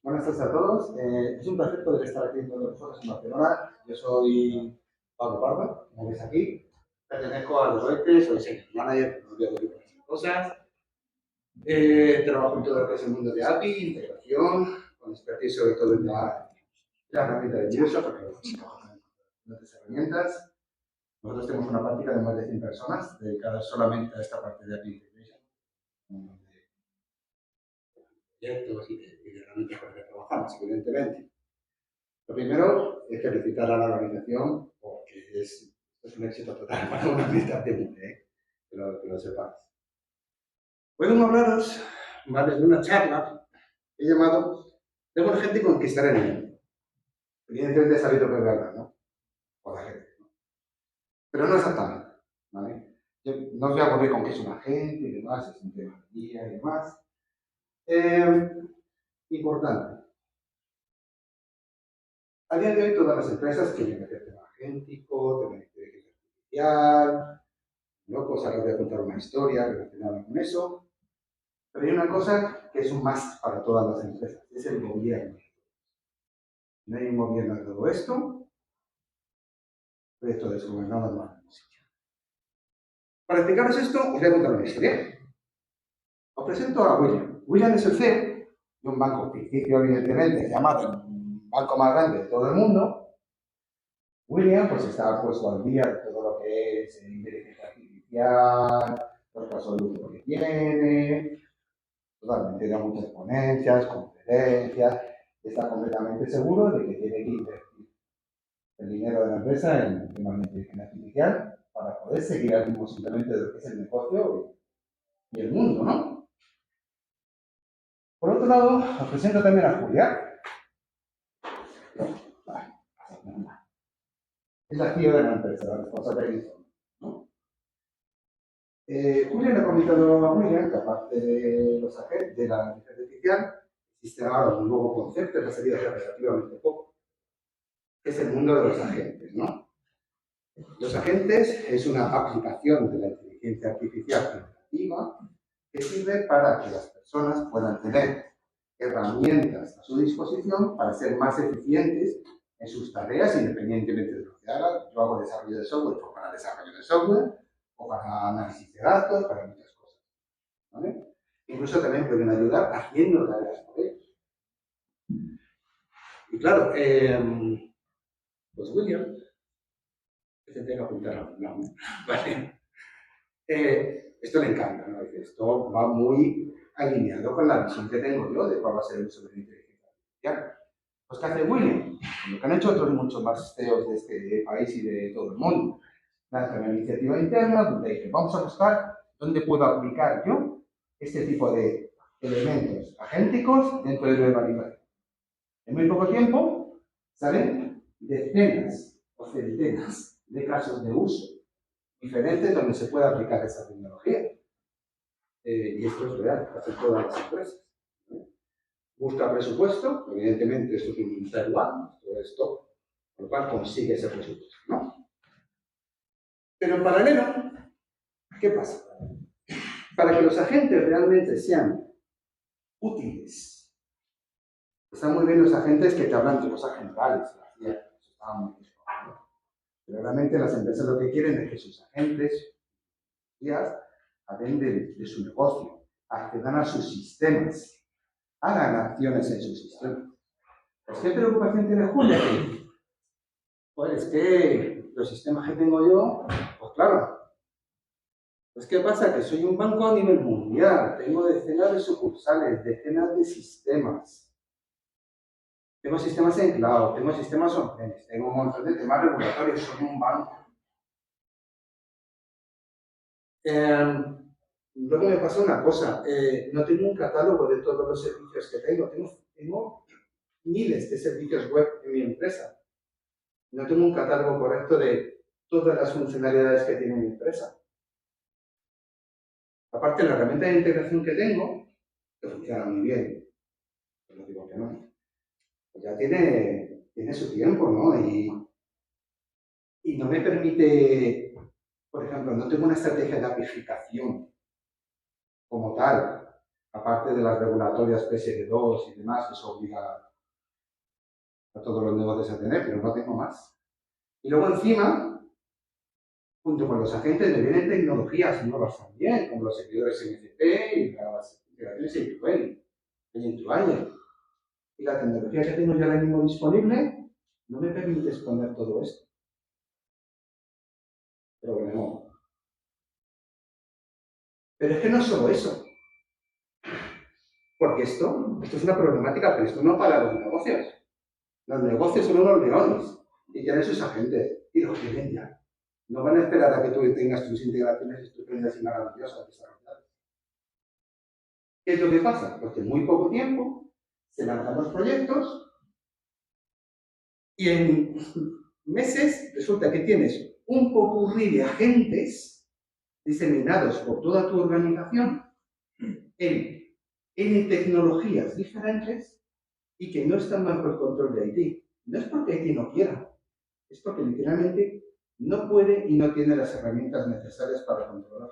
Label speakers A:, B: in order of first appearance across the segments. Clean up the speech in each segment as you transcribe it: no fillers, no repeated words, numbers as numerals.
A: Buenas tardes a todos. Es un placer poder estar aquí con vosotros en Barcelona. Yo soy Pablo Pardo, como veis aquí. Pertenezco a Deloitte, soy senior manager, no voy a decir muchas cosas. Trabajo en todo lo que es el mundo de API, integración, con expertise sobre todo en la herramienta de Microsoft, porque trabajamos en otras herramientas. Nosotros tenemos una práctica de más de 100 personas dedicadas solamente a esta parte de API Integration, proyectos y de herramientas con las que trabajamos, evidentemente. Lo primero es felicitar a la organización porque es un éxito total para una administración, que lo sepáis. Hoy vamos a hablaros, ¿vale?, de una charla que he llamado "Tengo gente que conquistar el mundo". Evidentemente he sabido que voy a hablar, ¿no? Por la gente, ¿no? Pero no exactamente, ¿vale? Yo no os voy a poner con qué es una gente y demás, es un tema de guía y demás. Importante. A día de hoy todas las empresas quieren meter tema agéntico, tema de inteligencia artificial, ¿no? Pues ahora os voy a contar una historia relacionada con eso. Pero hay una cosa que es un must para todas las empresas, es el gobierno. No hay un gobierno de todo esto, esto desgobernado no. Para explicaros esto, os voy a contar una historia. Os presento a William. William es el CEO de un banco ficticio, evidentemente, llamado el banco más grande de todo el mundo. William pues está puesto al día de todo lo que es inteligencia artificial, los casos de uso que tiene, totalmente da muchas ponencias, conferencias, está completamente seguro de que tiene que invertir el dinero de la empresa en temas de inteligencia artificial para poder seguir al ritmo simplemente de lo que es el negocio y el mundo, ¿no? Por otro lado, os presento también a Julia. Es la CEO de la empresa, la responsable de informe, ¿no? Julia le ha comentado a William que aparte de los agentes de la inteligencia artificial, existe ahora un nuevo concepto que ha salido hace relativamente poco, que es el mundo de los agentes, ¿no? Los agentes es una aplicación de la inteligencia artificial generativa que sirve para que las personas puedan tener herramientas a su disposición para ser más eficientes en sus tareas, independientemente de lo que hagan. Yo hago desarrollo de software pues para desarrollo de software o para análisis de datos, para muchas cosas, ¿vale? Incluso también pueden ayudar haciendo tareas por ellos. Y claro, pues William, que se tenga que apuntar a no, ¿vale? Esto le encanta, ¿no? Esto va muy alineado con la visión que tengo yo de cuál va a ser el uso de la inteligencia artificial. Pues, ¿qué hace William? Lo que han hecho otros muchos más CEOs de este país y de todo el mundo. Lanza una iniciativa interna donde dice, vamos a buscar dónde puedo aplicar yo este tipo de elementos agénticos dentro de mi organización. En muy poco tiempo salen decenas o centenas de casos de uso diferentes donde se puede aplicar esa tecnología. Y esto es real, hace todas las empresas. Busca presupuesto, evidentemente esto es un Taiwán, todo esto, por lo cual consigue ese presupuesto, ¿no? Pero en paralelo, ¿qué pasa? Para que los agentes realmente sean útiles, están muy bien los agentes que te hablan de cosas generales, eso está muy bien, ¿no? Pero realmente las empresas lo que quieren es que sus agentes, guías, hablen de su negocio, accedan a sus sistemas, hagan acciones en sus sistemas. Pues, ¿qué preocupación tiene Julia? Pues es que los sistemas que tengo yo, pues claro, pues ¿qué pasa? Que soy un banco a nivel mundial, tengo decenas de sucursales, decenas de sistemas. Tengo sistemas en cloud, tengo sistemas on-premise, tengo un montón de temas regulatorios, soy un banco. Luego me pasa una cosa, no tengo un catálogo de todos los servicios que tengo miles de servicios web en mi empresa. No tengo un catálogo correcto de todas las funcionalidades que tiene mi empresa. Aparte, la herramienta de integración que tengo, que funciona muy bien, no digo que no, pues ya tiene su tiempo, ¿no? Y no me permite, por ejemplo, no tengo una estrategia de apificación como tal. aparte de las regulatorias PSD2 y demás, que eso obliga a todos los negocios a tener, pero no tengo más. Y luego encima, junto con los agentes, me vienen tecnologías nuevas también, como los servidores MCP y las integraciones en y la tecnología que tengo yo ahora mismo disponible no me permite exponer todo esto. Pero bueno, pero es que no es solo eso. Porque esto es una problemática, pero esto no para los negocios. Los negocios son unos leones y tienen sus agentes y los tienen ya. No van a esperar a que tú tengas tus integraciones estupendas y maravillosas desarrolladas. ¿Qué es lo que pasa? Pues que en muy poco tiempo se lanzan los proyectos y en meses resulta que tienes un popurrí de agentes diseminados por toda tu organización en tecnologías diferentes y que no están bajo el control de IT. No es porque IT no quiera, es porque literalmente no puede y no tiene las herramientas necesarias para controlar.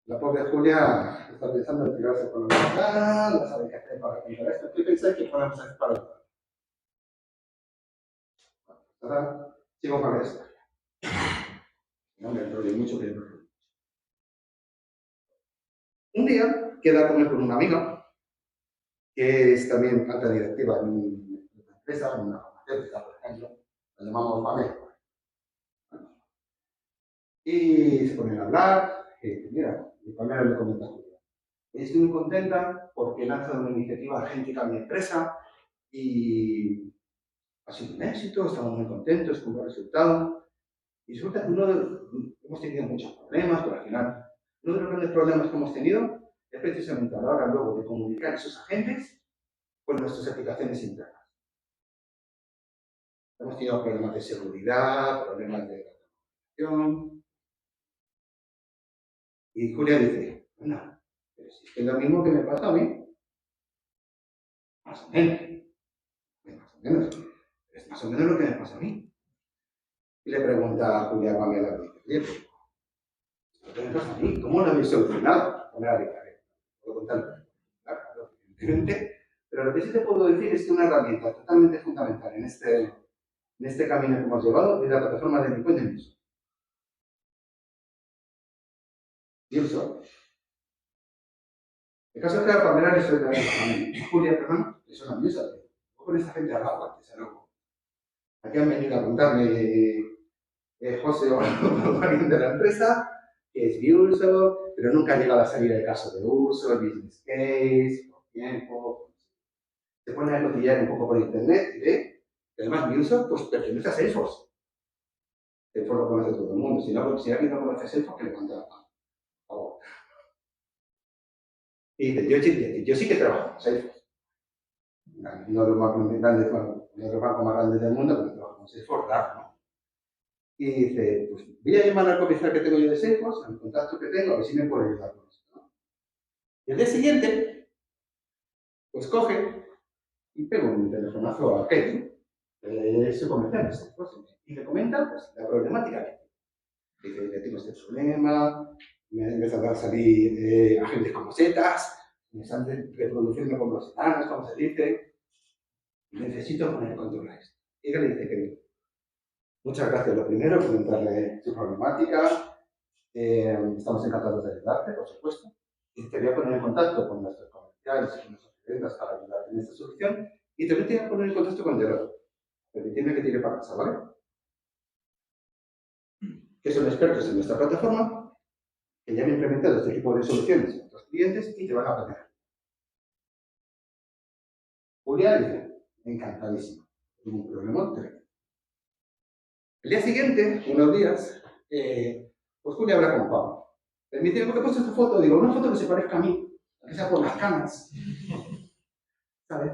A: La pobre Julia está pensando en tirarse por la ventana, no sabe qué hacer para controlar esto. ¿Qué pensáis que podemos hacer para ayudar? Ahora sigo con la historia. No me enrollo mucho, pero un día queda a comer con un amigo que es también alta directiva en una empresa, en una farmacéutica, por ejemplo, la llamamos Pamela. Y se ponen a hablar, y dice, mira, mi Pamela le comenta a Julia, estoy muy contenta porque he lanzado una iniciativa agéntica a mi empresa y ha sido un éxito, estamos muy contentos con el resultado. Y resulta que hemos tenido muchos problemas, pero al final, uno de los grandes problemas que hemos tenido es precisamente a la hora luego de comunicar esos agentes con nuestras aplicaciones internas. Hemos tenido problemas de seguridad, problemas de comunicación. Y Julia dice, bueno, pero si es que es lo mismo que me pasa a mí. Más o menos. Más o menos. Es más o menos lo que me pasa a mí. Y le pregunta a Julia Pamela, oye, ¿lo que me pasa a mí? ¿Cómo lo habéis solucionado? Pamela dice, a ver, puedo contarlo. Claro, evidentemente. Pero lo que sí te puedo decir es que una herramienta totalmente fundamental en este camino que hemos llevado es la plataforma de Bitcoin de Microsoft. Microsoft. El caso es que a Pamela le suena a Julia, perdón, le suena a Microsoft. Con esta gente hablaba antes, ¿no? Aquí han venido a contarme José o alguien de la empresa que es Microsoft, pero nunca ha llegado a salir el caso de uso, el business case, por tiempo. Se pone a cotillear un poco por internet y ve que además Microsoft pues, pertenece a Salesforce. Salesforce lo conoce todo el mundo. Si alguien no conoce a Salesforce, que le cuente la mano. Por favor. Y dice, yo sí que trabajo con Salesforce. Uno de los bancos más grandes del mundo, pero trabajo con Salesforce, claro, ¿no? Y dice, pues voy a llamar al comercial que tengo yo de Salesforce, al contacto que tengo, a ver si me puede ayudar con esto, ¿no? Y el día siguiente, pues coge y pega un telefonazo a Kevin, su comercial de Salesforce, y le comenta pues, la problemática que tiene. Dice, tengo este problema, me han empezado a salir agentes como setas, me están reproduciendo como los enanos, como se dice, y necesito poner control a esto. Y ella le dice que muchas gracias. Lo primero, comentarle su problemática. Estamos encantados de ayudarte, por supuesto. Y te voy a poner en contacto con nuestros comerciales y con nuestras ventas para ayudarte en esta solución. Y también te voy a poner en contacto con Gerardo, permitirme que tire para casa, ¿vale? Que son expertos en nuestra plataforma, que ya han implementado este tipo de soluciones en otros clientes y te van a poner. Julia dice, encantadísimo, ningún problema. El día siguiente, unos días, pues Julia habla con Pablo. Me dice, ¿por qué he puesto esta foto? Digo, una foto que se parezca a mí, que sea por las canas, ¿sabes?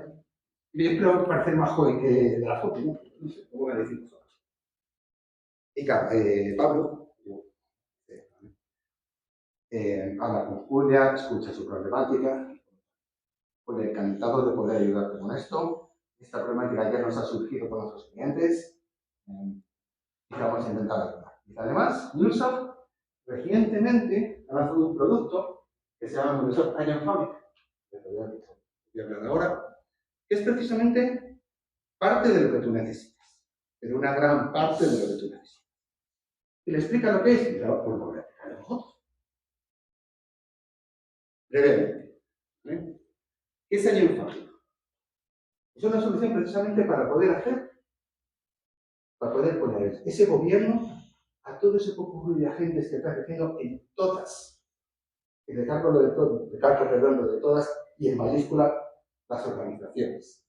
A: Y yo creo parecer más joven que de la foto, ¿no? No sé, ¿cómo me decís vosotros? Y claro, Pablo habla con Julia, escucha su problemática. Julia, encantado de poder ayudarte con esto. Esta problemática ya nos ha surgido con otros clientes y vamos a intentar ayudar. Y además, Microsoft recientemente ha lanzado un producto que se llama Microsoft Iron Fabric, que te voy a hablar ahora, que es precisamente parte de lo que tú necesitas, pero una gran parte de lo que tú necesitas. Y le explica lo que es, y claro, pues lo voy a explicar a vosotros. Brevemente. ¿Qué es Iron Fabric? Es una solución precisamente para poder poner ese gobierno a todo ese poco de agentes que está creciendo en todas, y recalco lo de todas, y en mayúscula las organizaciones.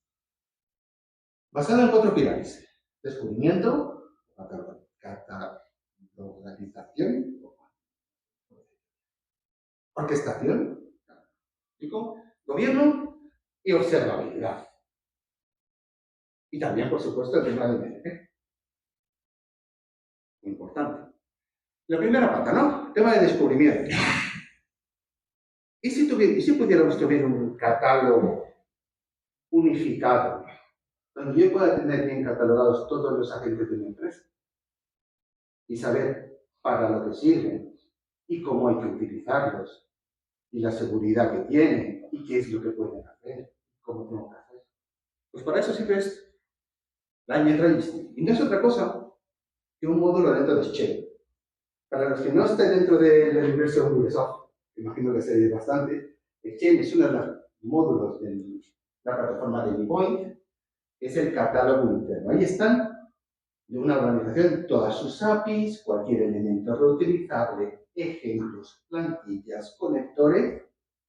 A: Basado en 4 pilares: descubrimiento, catalogización, orquestación, gobierno y observabilidad. Y también, por supuesto, el tema del MCP. Muy importante. La primera pata, ¿no? El tema de descubrimiento. ¿Y si pudiéramos tener un catálogo unificado, donde yo pueda tener bien catalogados todos los agentes de mi empresa y saber para lo que sirven y cómo hay que utilizarlos y la seguridad que tienen y qué es lo que pueden hacer, cómo tengo que hacer? Pues para eso sirve es la Registry. Y no es otra cosa que un módulo dentro de Shell. Para los que no estén dentro del universo de Microsoft, imagino que se bastante, Shell es uno de los módulos de la plataforma de Anypoint, es el catálogo interno. Ahí están de una organización todas sus APIs, cualquier elemento reutilizable, ejemplos, plantillas, conectores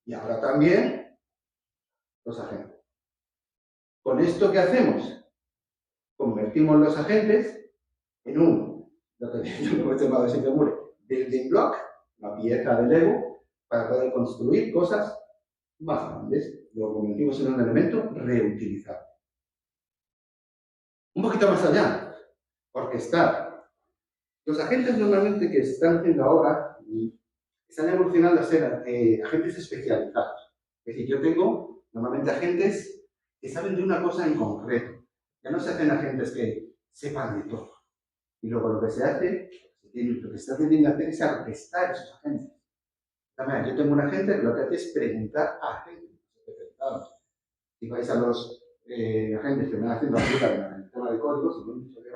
A: y ahora también los agentes. ¿Con esto qué hacemos? Convertimos los agentes en lo que hemos llamado siempre building block, la pieza de Lego, para poder construir cosas más grandes. Lo convertimos en un elemento reutilizable. Un poquito más allá, orquestar. Los agentes normalmente que se están haciendo ahora están evolucionando a ser agentes especializados. Es decir, yo tengo normalmente agentes que saben de una cosa en concreto. Ya no se hacen agentes que sepan de todo. Y luego lo que se hace, lo que se está tendiendo a hacer es orquestar esos agentes. También, yo tengo un agente que lo que hace es preguntar a agentes especializados. Si vais a los agentes que me van haciendo aplicar en el tema de códigos, y no mucho de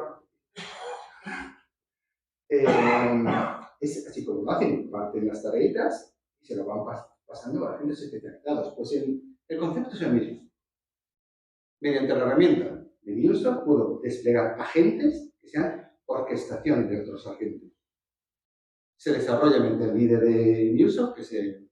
A: es así como lo hacen, parten las tareitas y se lo van pasando a agentes especializados. Pues el concepto es el mismo. Mediante la herramienta de MuleSoft puedo desplegar agentes que sean orquestación de otros agentes. Se desarrolla mediante el líder de MuleSoft, que es el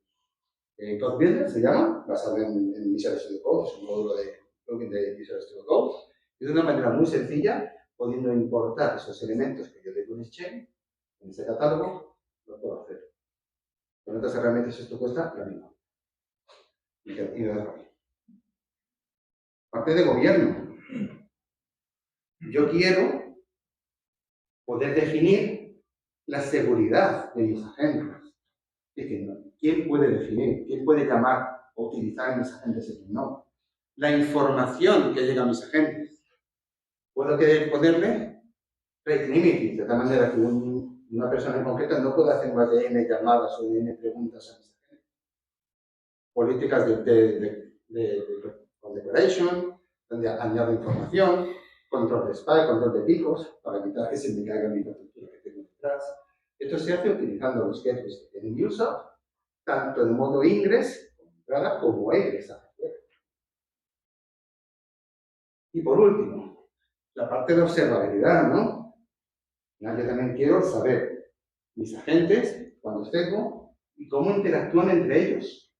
A: Code Builder, se llama, basado en Visual Studio Code, es un módulo de plugin de Visual Studio Code, y de una manera muy sencilla, pudiendo importar esos elementos que yo tengo en Exchange, en ese catálogo, lo puedo hacer. Con otras herramientas esto cuesta la misma. Y de desarrollo. Parte de gobierno. Yo quiero poder definir la seguridad de mis agentes. Es que, ¿quién puede definir? ¿Quién puede llamar o utilizar en mis agentes y quién no? La información que llega a mis agentes. Puedo ponerle rate limiting, de tal manera que una persona en concreto no puede hacer más de N llamadas o de N preguntas a mis agentes. Políticas de condecoration, donde añado información, control de spike, control de picos, para evitar que se me caiga mi infraestructura que tengo detrás. Esto se hace utilizando los gateways que tienen MuleSoft, tanto en modo ingress, como egress. Y por último, la parte de observabilidad, ¿no? Yo también quiero saber mis agentes, cuando tengo, y cómo interactúan entre ellos.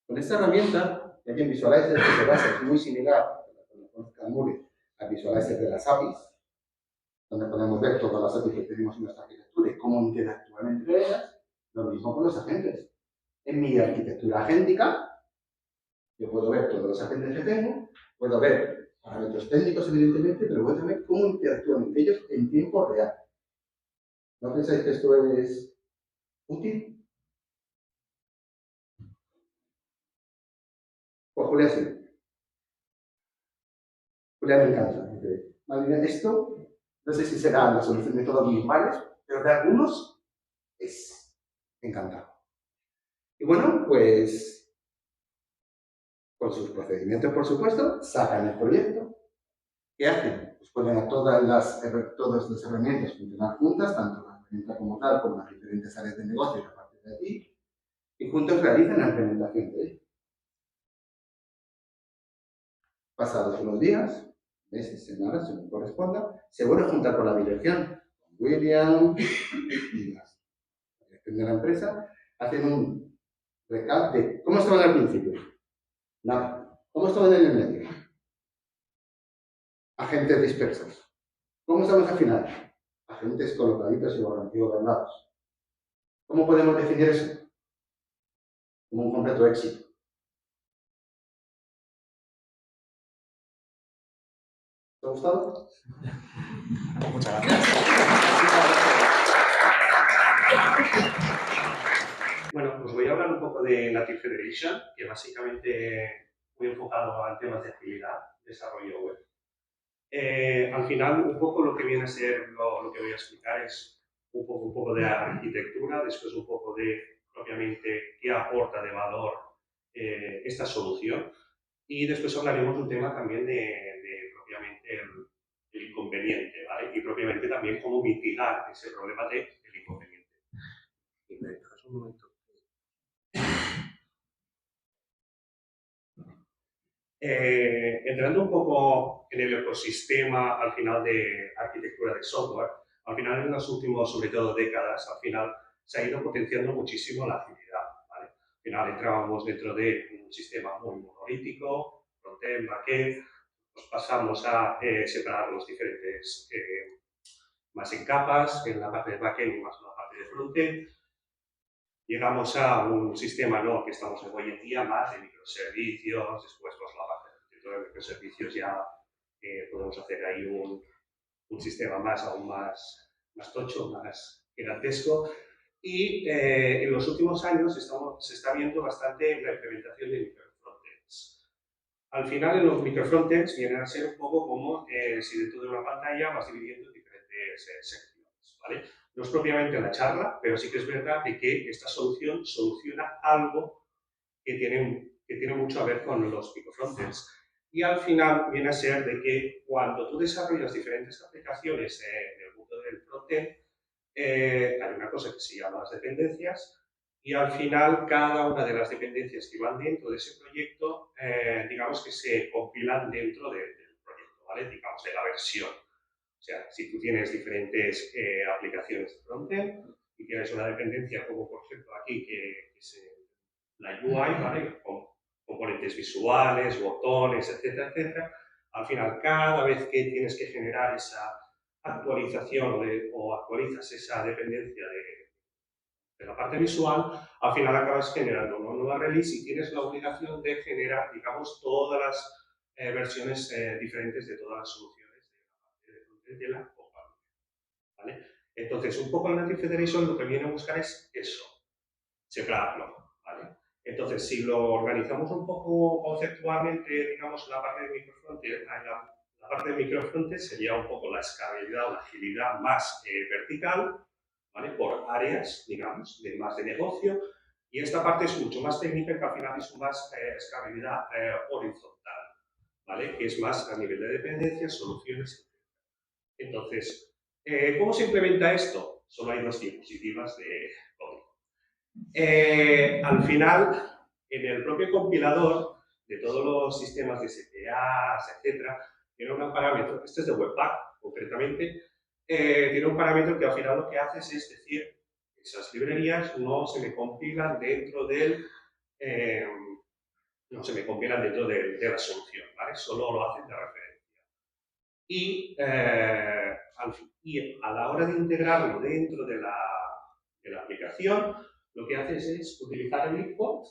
A: Con esta herramienta, ya que en Visualizer se basa, es muy similar a Visualizer de las APIs, donde podemos ver todas las APIs que tenemos en nuestra arquitectura y cómo interactúan entre ellas. Lo mismo con los agentes. En mi arquitectura agéntica, yo puedo ver todos los agentes que tengo, puedo ver parámetros técnicos, evidentemente, pero puedo ver cómo interactúan entre ellos en tiempo real. ¿No pensáis que esto es útil? Pues Julia sí. Julia me encanta. Vale, esto, no sé si será la solución de todos mis males, pero de algunos es. encantado. Y bueno, pues con sus procedimientos, por supuesto, sacan el proyecto. ¿Qué hacen? Pues ponen a todas las herramientas funcionar juntas, tanto la herramienta como tal, como las diferentes áreas de negocio y a partir de aquí, y juntos realizan la implementación de ello. Pasados unos días, meses, semanas, según corresponda, se vuelve a juntar con la dirección, con William y la dirección de la empresa, hacen un recap de cómo estaban al principio. Nada. ¿Cómo estaban en el medio? Agentes dispersos. ¿Cómo estamos al final? Agentes colocaditos y gobernados. ¿Cómo podemos definir eso? Como un completo éxito. ¿Te ha gustado?
B: Muchas gracias. Bueno, pues voy a hablar un poco de Native Federation, que básicamente muy enfocado a temas de agilidad, desarrollo web. Al final, un poco lo que viene a ser lo que voy a explicar es un poco de arquitectura, después un poco de propiamente qué aporta de valor esta solución y después hablaremos un tema también de propiamente el inconveniente, ¿vale? Y propiamente también cómo mitigar ese problema del inconveniente. Y me dejas un momento. Entrando un poco en el ecosistema al final de arquitectura de software, al final en las últimas, sobre todo décadas, al final se ha ido potenciando muchísimo la agilidad, ¿vale? Al final entrábamos dentro de un sistema muy monolítico, frontend, backend, pues pasamos a separar los diferentes más en capas, en la parte de backend y más en la parte de frontend. Llegamos a un sistema que estamos hoy en día más de microservicios, después pues la parte de microservicios ya podemos hacer ahí un sistema aún más tocho, más gigantesco. Y en los últimos años se está viendo bastante la implementación de microfrontends. Al final, en los microfrontends vienen a ser un poco como si dentro de una pantalla vas dividiendo en diferentes secciones, ¿vale? No es propiamente la charla, pero sí que es verdad de que esta solución soluciona algo que tiene mucho a ver con los microfrontends. Y al final viene a ser de que cuando tú desarrollas diferentes aplicaciones en el mundo del frontend, hay una cosa que se llama las dependencias y al final cada una de las dependencias que van dentro de ese proyecto, digamos que se compilan dentro del proyecto, ¿vale? Digamos de la versión. O sea, si tú tienes diferentes aplicaciones de frontend y tienes una dependencia como por ejemplo aquí que es la UI, ¿vale? Con componentes visuales, botones, etcétera, etcétera, al final cada vez que tienes que generar esa actualización o actualizas esa dependencia de la parte visual, al final acabas generando una nueva release y tienes la obligación de generar, digamos, todas las versiones diferentes de todas las soluciones de la compañía, ¿vale? Entonces, un poco el Native Federation lo que viene a buscar es eso, separarlo, ¿vale? Entonces, si lo organizamos un poco conceptualmente, digamos, la parte de microfrontend, la parte de microfrontend sería un poco la escalabilidad o la agilidad más vertical, ¿vale? Por áreas, digamos, más de negocio, y esta parte es mucho más técnica, que al final es más escalabilidad horizontal, ¿vale? Que es más a nivel de dependencias, soluciones, etc. Entonces, ¿cómo se implementa esto? Solo hay dos diapositivas de código. Al final, en el propio compilador de todos los sistemas de CTAs, etcétera, tiene un parámetro, este es de Webpack concretamente, tiene un parámetro que al final lo que hace es decir, esas librerías no se me compilan dentro no se me compilan dentro de la solución, ¿vale? Solo lo hacen de referencia. Y, y a la hora de integrarlo dentro de la aplicación, lo que haces es utilizar el import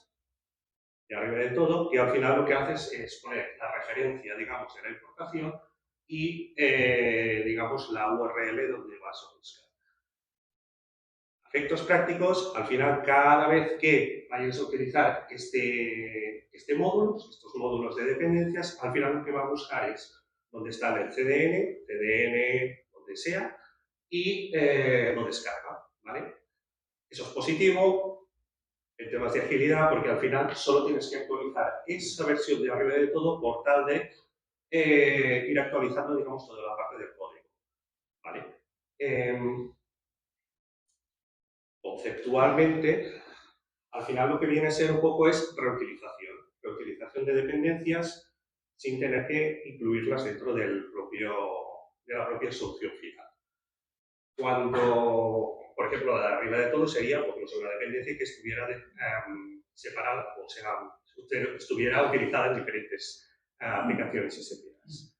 B: de arriba de todo, que al final lo que haces es poner la referencia, digamos, de la importación y, digamos, la URL donde vas a buscar. Efectos prácticos, al final, cada vez que vayas a utilizar este módulo, estos módulos de dependencias, al final lo que va a buscar es dónde está el CDN, donde sea, y lo descarga, ¿vale? Eso es positivo en temas de agilidad, porque al final solo tienes que actualizar esa versión de arriba de todo por tal de ir actualizando, digamos, toda la parte del código, ¿vale? Conceptualmente, al final lo que viene a ser un poco es reutilización de dependencias sin tener que incluirlas dentro de la propia solución final. Cuando, por ejemplo, la de arriba de todo sería pues, una dependencia que estuviera separada, o sea, estuviera utilizada en diferentes aplicaciones SPAs.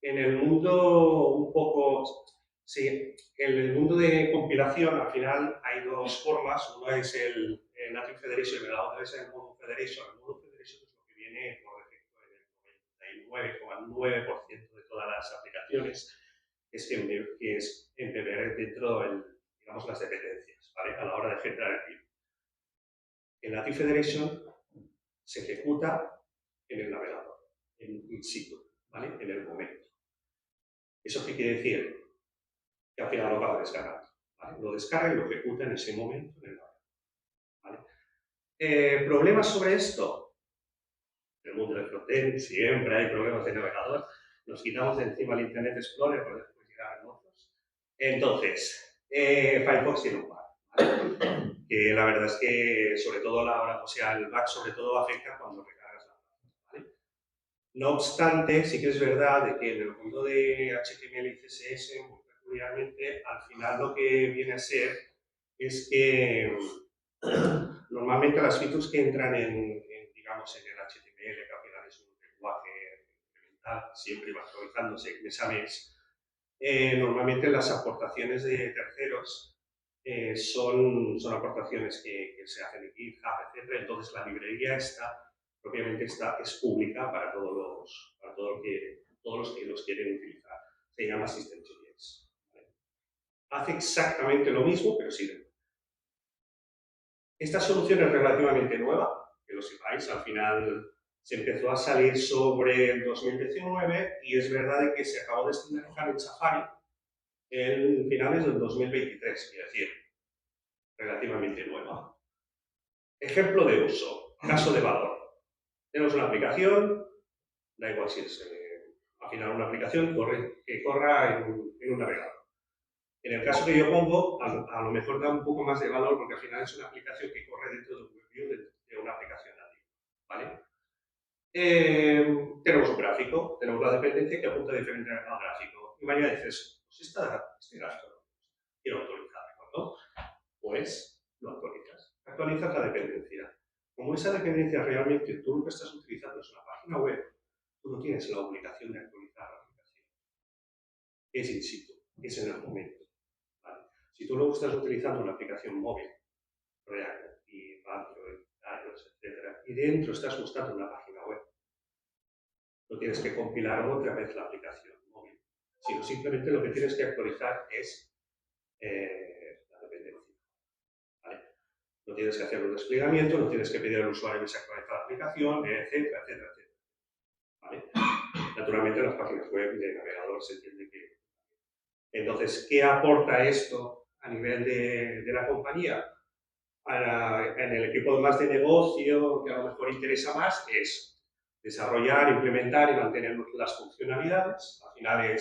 B: En el mundo un poco, sí, en el mundo de compilación al final hay dos formas, uno es el Native Federation y la otra es el Module Federation. El Module Federation es lo que viene por defecto en el 99,9% de todas las aplicaciones, que es embeber dentro digamos, las dependencias, ¿vale? A la hora de generar el PIB. El Native Federation se ejecuta en el navegador, in situ, ¿vale? En el momento. ¿Eso qué quiere decir? Que al final lo acaba descargando, ¿vale? Lo descarga y lo ejecuta en ese momento en el navegador, ¿vale? ¿Problemas sobre esto? En el mundo del frontend siempre hay problemas de navegador. Nos quitamos de encima el Internet Explorer para después llegar a nosotros. Entonces, Firefox tiene un par, ¿vale? Que la verdad es que sobre todo el back sobre todo afecta cuando recargas la página, ¿vale? No obstante, sí que es verdad de que en el mundo de HTML y CSS, muy peculiarmente, al final lo que viene a ser es que normalmente las features que entran digamos, en el HTML, que al final es un lenguaje incremental, siempre va actualizándose mes a mes, normalmente las aportaciones de terceros son aportaciones que se hacen en GitHub, etc. Entonces la librería propiamente es pública para todos los que los quieren utilizar. Se llama System.js. ¿Vale? Hace exactamente lo mismo, pero sin el. Esta solución es relativamente nueva, que lo sepáis, al final se empezó a salir sobre el 2019 y es verdad que se acabó de estandarizar en Safari en finales del 2023, quiero decir, relativamente nueva. Ejemplo de uso, caso de valor. Tenemos una aplicación, da igual si es al final una aplicación que corra en un navegador. En el caso que yo pongo, a lo mejor da un poco más de valor porque al final es una aplicación que corre dentro de un WebView de una aplicación nativa, ¿vale? Tenemos un gráfico, tenemos la dependencia que apunta diferente al gráfico. Y mañana dices, pues este gráfico quiero actualizarlo, ¿no? Pues lo actualizas. Actualizas la dependencia. Como esa dependencia realmente tú lo que estás utilizando es una página web, tú no tienes la obligación de actualizar la aplicación. Es in situ, es en el momento. ¿Vale? Si tú luego estás utilizando una aplicación móvil, React y Android, iOS, etc., y dentro estás buscando una página web, no tienes que compilar otra vez la aplicación móvil, sino simplemente lo que tienes que actualizar es la dependencia. ¿Vale? No tienes que hacer un desplegamiento, no tienes que pedir al usuario que se actualice la aplicación, etcétera, etcétera, etcétera. ¿Vale? Naturalmente, las páginas web de navegador se entiende que. Entonces, ¿qué aporta esto a nivel de la compañía? En el equipo más de negocio, que a lo mejor interesa más, es desarrollar, implementar y mantener las funcionalidades. Al final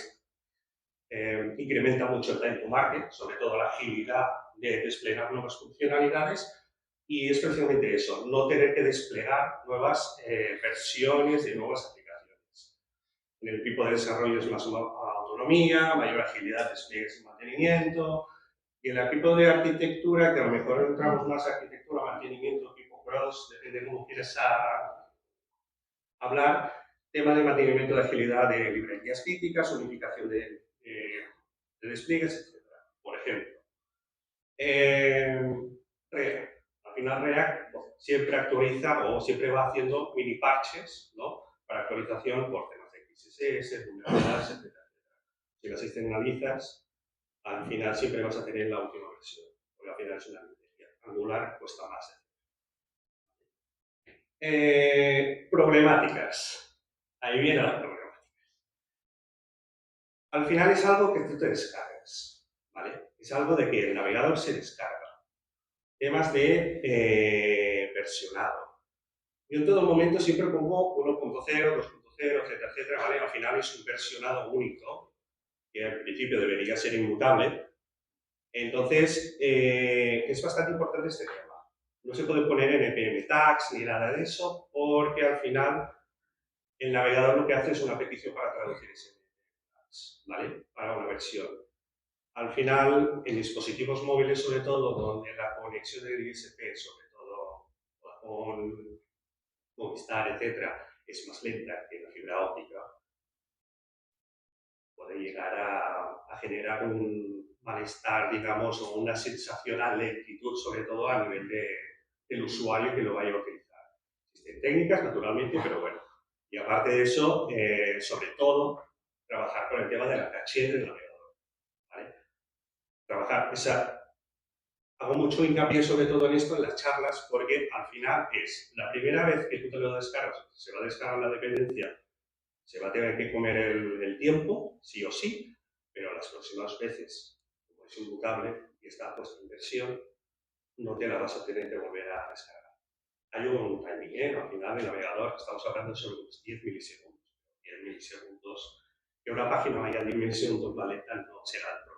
B: incrementa mucho el time to market, sobre todo la agilidad de desplegar nuevas funcionalidades. Y es precisamente eso, no tener que desplegar nuevas versiones de nuevas aplicaciones. En el equipo de desarrollo es más autonomía, mayor agilidad, despliegues y mantenimiento. Y en el equipo de arquitectura, que a lo mejor entramos más a arquitectura, mantenimiento, tipo cross, depende de cómo quieras hablar, tema de mantenimiento de agilidad de librerías críticas, unificación de despliegues, etc. Por ejemplo, React. Al final React siempre actualiza o siempre va haciendo mini parches, ¿no? Para actualización por temas de XSS, vulnerabilidades, etc. Si las externalizas, al final siempre vas a tener la última versión, porque al final es una librería. Angular cuesta más. Problemáticas. Ahí viene la problemática. Al final es algo que tú te descargas, ¿vale? es algo de que el navegador se descarga. Temas de versionado. Yo en todo momento siempre pongo 1.0, 2.0, etcétera, etcétera, ¿vale? Al final es un versionado único, que al principio debería ser inmutable. Entonces, es bastante importante este tema. No se puede poner npm tags ni nada de eso, porque al final el navegador lo que hace es una petición para traducir ese npm tags, ¿vale? Para una versión. Al final, en dispositivos móviles, sobre todo, donde la conexión del ISP, sobre todo con Movistar, etcétera, es más lenta que la fibra óptica, puede llegar a generar un malestar, digamos, o una sensación de lentitud, sobre todo a nivel del usuario que lo vaya a utilizar. Existen técnicas, naturalmente, pero bueno. Y aparte de eso, sobre todo, trabajar con el tema de la caché del navegador, ¿vale? Trabajar hago mucho hincapié sobre todo en esto en las charlas, porque al final es la primera vez que tú te lo descargas, se va a descargar la dependencia, se va a tener que comer el tiempo, sí o sí, pero las próximas veces, como es inmutable y está puesto en versión, no te la vas a tener que volver a descargar. Hay un timing, al final del navegador, estamos hablando sobre unos 10 milisegundos. 10 milisegundos, que una página vaya a 10 milisegundos, vale, no será el problema.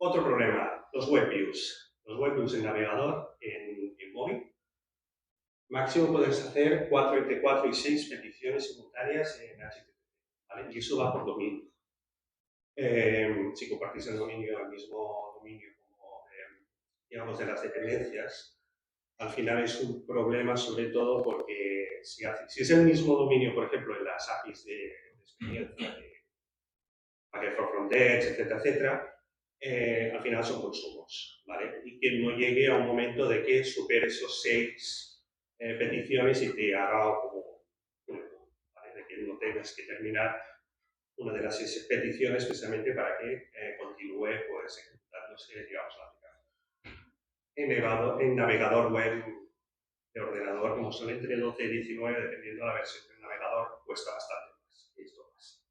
B: Otro problema, los web views. Los web views en navegador, en móvil, máximo puedes hacer entre 4 y 6 peticiones simultáneas en HTTP, ¿vale? Y eso va por dominio. Si compartís el mismo dominio como, digamos, de las dependencias, al final es un problema sobre todo porque si es el mismo dominio, por ejemplo, en las APIs de experiencia, de Packet for Frontends, etcétera, etcétera, al final son consumos, ¿vale? Y que no llegue a un momento de que supere esos 6 peticiones y te haga como ¿vale? De que no tengas que terminar una de las 6 peticiones precisamente para que continúe pues, ejecutándose, digamos, la aplicación. En navegador web de ordenador, como son entre 12 y 19, dependiendo de la versión del navegador, cuesta bastante más. Esto más.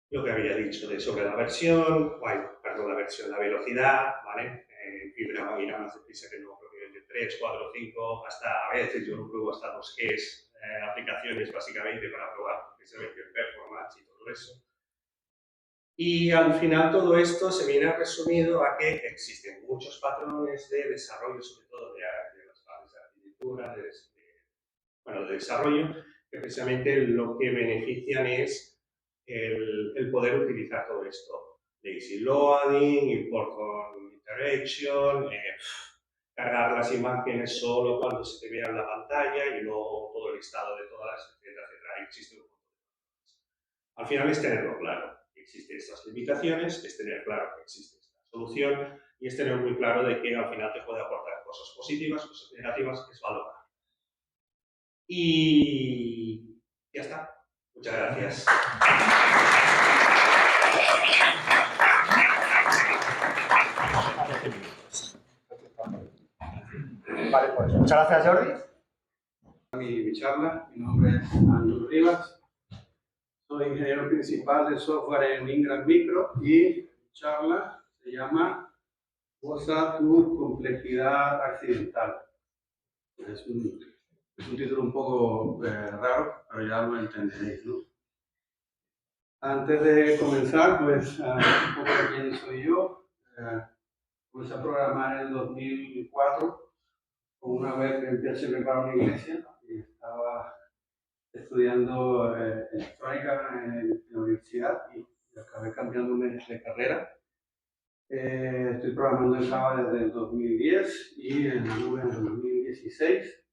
B: Lo que había dicho sobre la versión, la velocidad, ¿vale? Fibra va a ir más deprisa que no, nivel de 3, 4, 5, hasta a veces yo lo pruebo hasta 2Gs, aplicaciones básicamente para probar precisamente el performance y todo eso. Y al final todo esto se viene resumido a que existen muchos patrones de desarrollo, sobre todo de las fases de arquitectura, de desarrollo, que precisamente lo que benefician es el poder utilizar todo esto. Lazy loading, import con interaction, cargar las imágenes solo cuando se te vea en la pantalla y no todo el listado de todas las, etcétera, etcétera. Existe un montón de cosas. Al final es tenerlo claro. Existen estas limitaciones, es tener claro que existe esta solución y es tener muy claro de que al final te puede aportar cosas positivas, cosas negativas, que es valorar. Y ya está. Muchas gracias.
C: Vale, pues muchas gracias, Jordi.
D: Mi charla, mi nombre es Andrew Rivas, soy ingeniero principal de software en Ingram Micro y mi charla se llama Goza tu complejidad accidental. Es un título un poco raro, pero ya lo entenderéis, ¿no? Antes de comenzar, pues un poco de quién soy yo. Comencé a programar en el 2004 con una web en PHP para una iglesia y estaba estudiando electrónica en la universidad y acabé cambiándome de carrera. Estoy programando en Java desde el 2010 y en Nube en el 2016.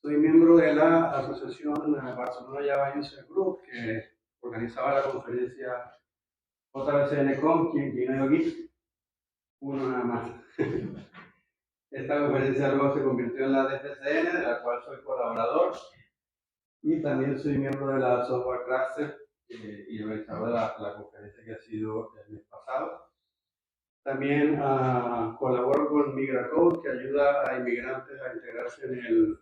D: Soy miembro de la asociación Barcelona Java User Group, que organizaba la conferencia JBCNCOM, quien no aquí, uno nada más. Esta conferencia luego se convirtió en la DFCN, de la cual soy colaborador, y también soy miembro de la Software Cluster y organizador de la conferencia que ha sido el mes pasado. También colaboro con MigraCode, que ayuda a inmigrantes a integrarse en el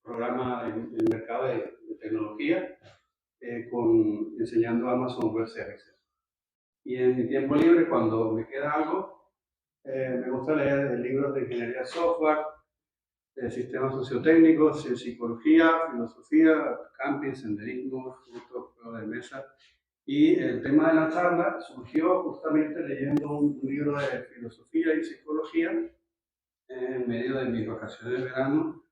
D: programa, en el mercado de tecnología, enseñando Amazon Web Services. Y en mi tiempo libre, cuando me queda algo, me gusta leer libros de ingeniería de software, de sistemas sociotécnicos, de psicología, filosofía, camping, senderismo, juegos de mesa. Y el tema de la charla surgió justamente leyendo un libro de filosofía y psicología en medio de mis vacaciones de verano,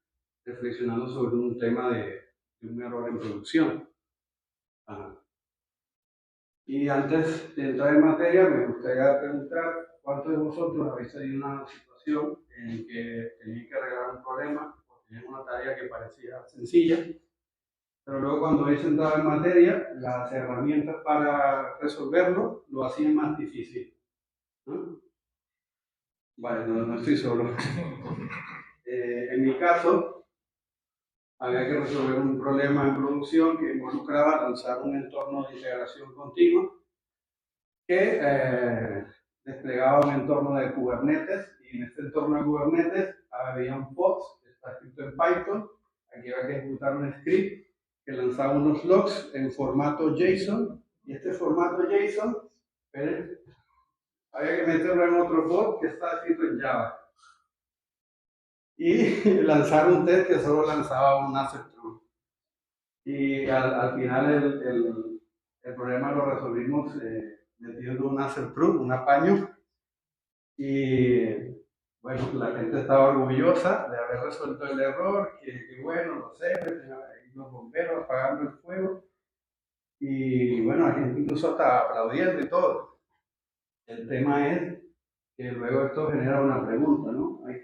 D: reflexionando sobre un tema de un error en producción. Ajá. Y antes de entrar en materia, me gustaría preguntar cuántos de vosotros habéis tenido una situación en que tenéis que arreglar un problema o tenéis una tarea que parecía sencilla, pero luego cuando habéis entrado en materia, las herramientas para resolverlo lo hacían más difícil, ¿no? Vale, no estoy solo. En mi caso, había que resolver un problema en producción que involucraba lanzar un entorno de integración continua que desplegaba un entorno de Kubernetes, y en este entorno de Kubernetes había un pods, está escrito en Python. Aquí había que ejecutar un script que lanzaba unos logs en formato JSON, y este formato JSON, ¿ven?, había que meterlo en otro pod que está escrito en Java y lanzar un test que solo lanzaba un asset true. Y al final el problema lo resolvimos metiendo un asset true, un apaño. Y bueno, la gente estaba orgullosa de haber resuelto el error, que bueno, los héroes, los bomberos apagando el fuego. Y bueno, la gente incluso hasta aplaudiendo y todo. El tema es que luego esto genera una pregunta, ¿no? Hay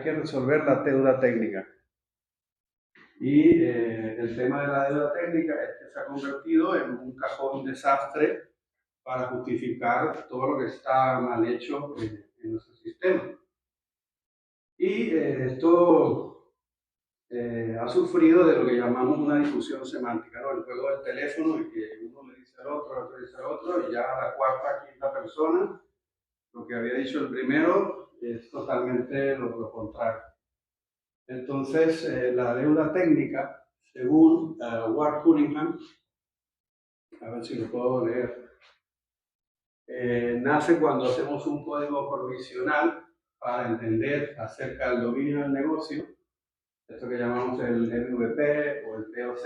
D: que resolver la deuda técnica. Y el tema de la deuda técnica es que se ha convertido en un cajón desastre para justificar todo lo que está mal hecho en nuestro sistema. Y esto ha sufrido de lo que llamamos una discusión semántica, ¿no? El juego del teléfono, en que uno le dice al otro, el otro le dice al otro, y ya la cuarta, quinta persona, lo que había dicho el primero es totalmente lo contrario. Entonces, la deuda técnica, según Ward Cunningham, a ver si lo puedo leer, nace cuando hacemos un código provisional para entender acerca del dominio del negocio, esto que llamamos el MVP o el POC,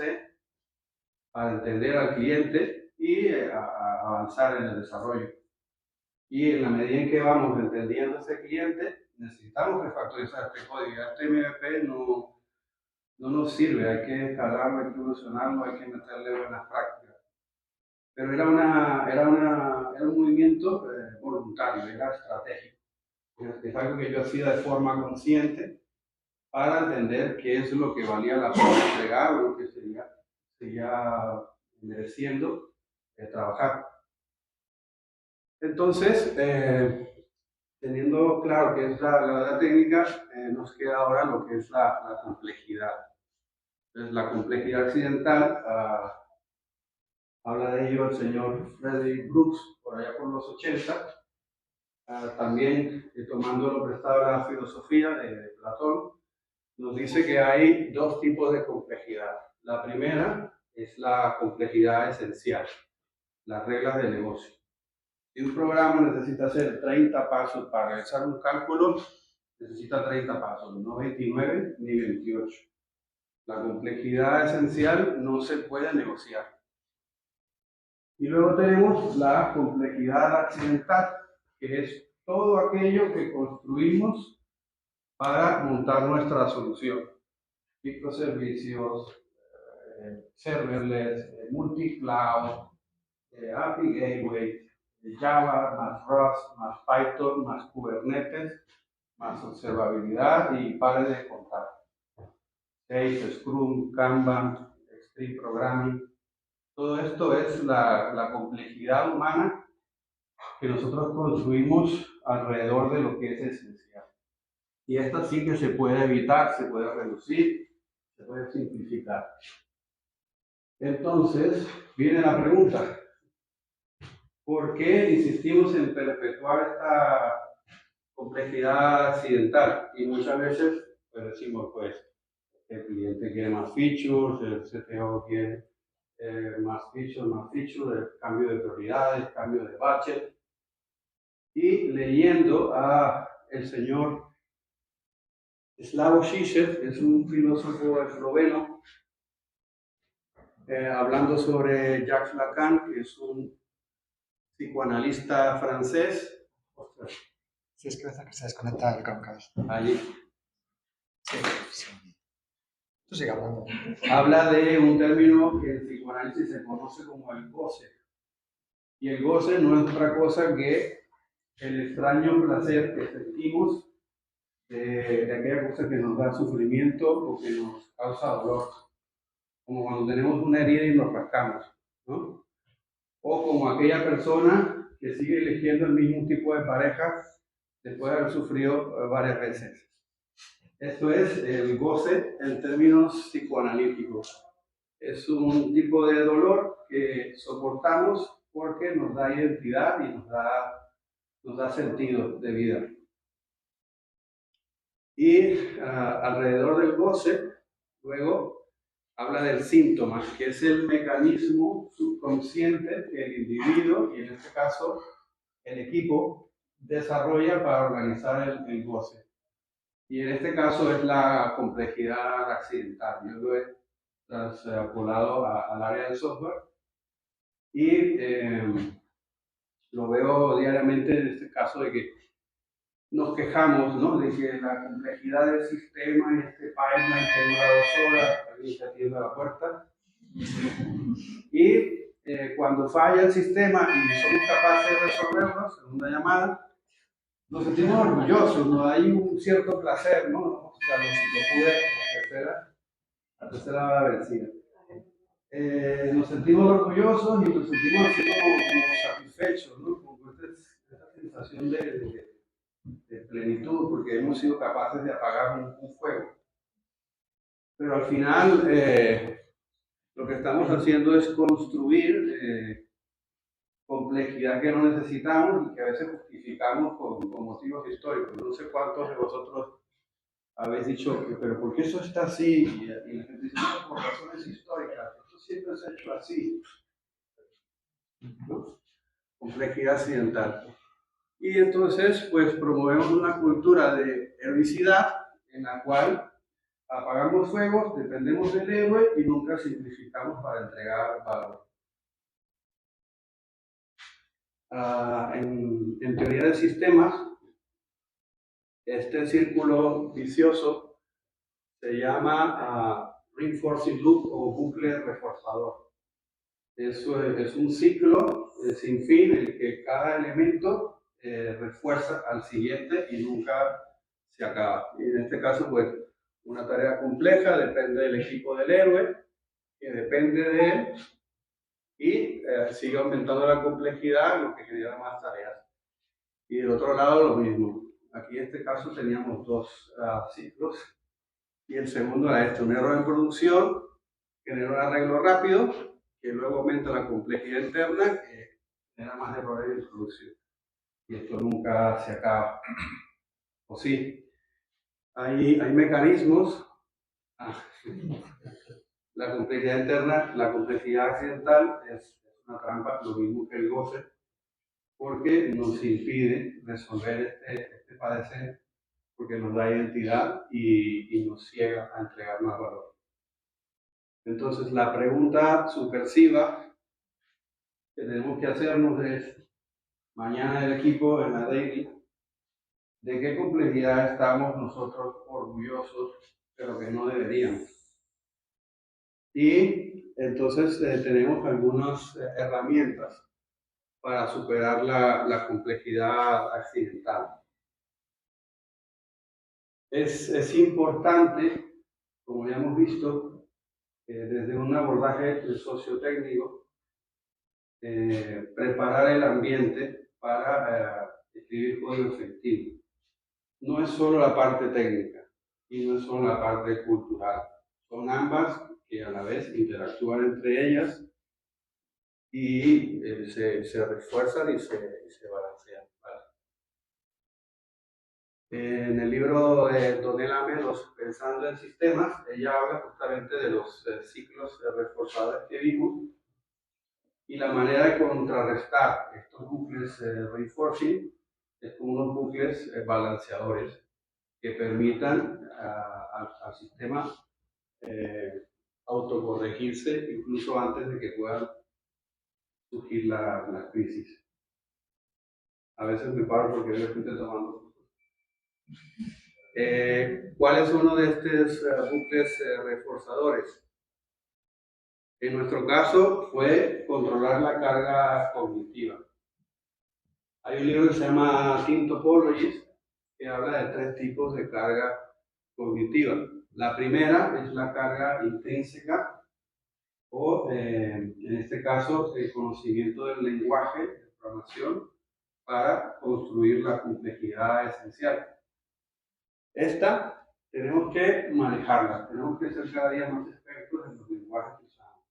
D: para entender al cliente y avanzar en el desarrollo. Y en la medida en que vamos entendiendo a ese cliente, necesitamos refactorizar este código. Este MVP no nos sirve, hay que escalarlo, hay que evolucionarlo, hay que meterle buenas prácticas. Pero era un movimiento voluntario, era estratégico. Es algo que yo hacía de forma consciente para entender qué es lo que valía la pena entregar o lo que seguía mereciendo trabajar. Entonces, teniendo claro qué es la técnica, nos queda ahora lo que es la complejidad. Entonces, la complejidad accidental, habla de ello el señor Frederick Brooks, por allá por los 80, también tomando lo prestado de la filosofía de Platón, nos dice que hay dos tipos de complejidad. La primera es la complejidad esencial, las reglas del negocio. Si un programa necesita hacer 30 pasos para realizar un cálculo, necesita 30 pasos, no 29 ni 28. La complejidad esencial no se puede negociar. Y luego tenemos la complejidad accidental, que es todo aquello que construimos para montar nuestra solución. Microservicios, serverless, multi-cloud, API Gateway, Java, más Rust, más Python, más Kubernetes, más observabilidad y pare de contar. Safe, Scrum, Kanban, Extreme Programming. Todo esto es la complejidad humana que nosotros construimos alrededor de lo que es esencial. Y esta sí que se puede evitar, se puede reducir, se puede simplificar. Entonces, viene la pregunta: ¿por qué insistimos en perpetuar esta complejidad accidental? Y muchas veces pues decimos, pues, el cliente quiere más features, el CTO quiere más feature, el cambio de prioridades, cambio de budget. Y leyendo a el señor Slavoj Žižek, es un filósofo esloveno, hablando sobre Jacques Lacan, que es un psicoanalista francés. Ostras,
C: Sí, es que se desconecta el Chromecast.
D: allí.
C: Sí, sí. Tú sigue hablando.
D: Habla de un término que en psicoanálisis se conoce como el goce. Y el goce no es otra cosa que el extraño placer que sentimos de aquella cosa que nos da sufrimiento o que nos causa dolor. Como cuando tenemos una herida y nos rascamos, ¿no? O como aquella persona que sigue eligiendo el mismo tipo de pareja después de haber sufrido varias veces. Esto es el goce en términos psicoanalíticos. Es un tipo de dolor que soportamos porque nos da identidad y nos da sentido de vida. Y alrededor del goce, luego habla del síntoma, que es el mecanismo subconsciente que el individuo, y en este caso el equipo, desarrolla para organizar el goce. Y en este caso es la complejidad accidental. Yo lo he traspolado al área del software y lo veo diariamente en este caso de que nos quejamos, ¿no? De que la complejidad del sistema y este pipeline que dura 2 horas, alguien que atiende a la puerta, y cuando falla el sistema y somos capaces de resolverlo, segunda llamada, nos sentimos orgullosos, ¿no? Hay un cierto placer, ¿no? O sea, lo pude, la tercera vencida. Nos sentimos orgullosos y nos sentimos así como satisfechos, ¿no? Con esta sensación de plenitud, porque hemos sido capaces de apagar un fuego. Pero al final, lo que estamos haciendo es construir complejidad que no necesitamos y que a veces justificamos con motivos históricos. No sé cuántos de vosotros habéis dicho, pero ¿por qué eso está así? Y la gente dice, no, por razones históricas, esto siempre se ha hecho así, ¿no? Complejidad accidental. Y entonces, pues promovemos una cultura de heroicidad en la cual apagamos fuegos, dependemos del héroe y nunca simplificamos para entregar valor. En teoría de sistemas, este círculo vicioso se llama reinforcing loop o bucle reforzador. Eso es un ciclo sin fin en el que cada elemento refuerza al siguiente y nunca se acaba. Y en este caso, pues, una tarea compleja depende del equipo del héroe, que depende de él, y sigue aumentando la complejidad, lo que genera más tareas. Y del otro lado, lo mismo. Aquí en este caso teníamos 2 ciclos, y el segundo era un error en producción, genera un arreglo rápido, que luego aumenta la complejidad interna, que genera más errores en producción. Y esto nunca se acaba. ¿O sí? Hay mecanismos. La complejidad interna, la complejidad accidental es una trampa, lo mismo que el goce, porque nos impide resolver este padecer, porque nos da identidad y nos ciega a entregar más valor. Entonces, la pregunta subversiva que tenemos que hacernos es, mañana el equipo en la daily, ¿de qué complejidad estamos nosotros orgullosos, pero que no deberíamos? Y entonces tenemos algunas herramientas para superar la complejidad accidental. Es importante, como ya hemos visto, desde un abordaje sociotécnico, preparar el ambiente para escribir código efectivo. No es solo la parte técnica y no es solo la parte cultural. Son ambas que a la vez interactúan entre ellas y se refuerzan y se balancean. En el libro de Donella Melos, Pensando en Sistemas, ella habla justamente de los ciclos reforzadores que vimos y la manera de contrarrestar estos bucles reinforcing es con unos bucles balanceadores que permitan al sistema autocorregirse incluso antes de que puedan surgir la crisis. A veces me paro porque veo que estoy tomando fotos. ¿Cuál es uno de estos bucles reforzadores? En nuestro caso fue controlar la carga cognitiva. Hay un libro que se llama Team Topologies que habla de 3 tipos de carga cognitiva. La primera es la carga intrínseca o, en este caso, el conocimiento del lenguaje de programación para construir la complejidad esencial. Esta tenemos que manejarla, tenemos que ser cada día más expertos en los lenguajes que usamos.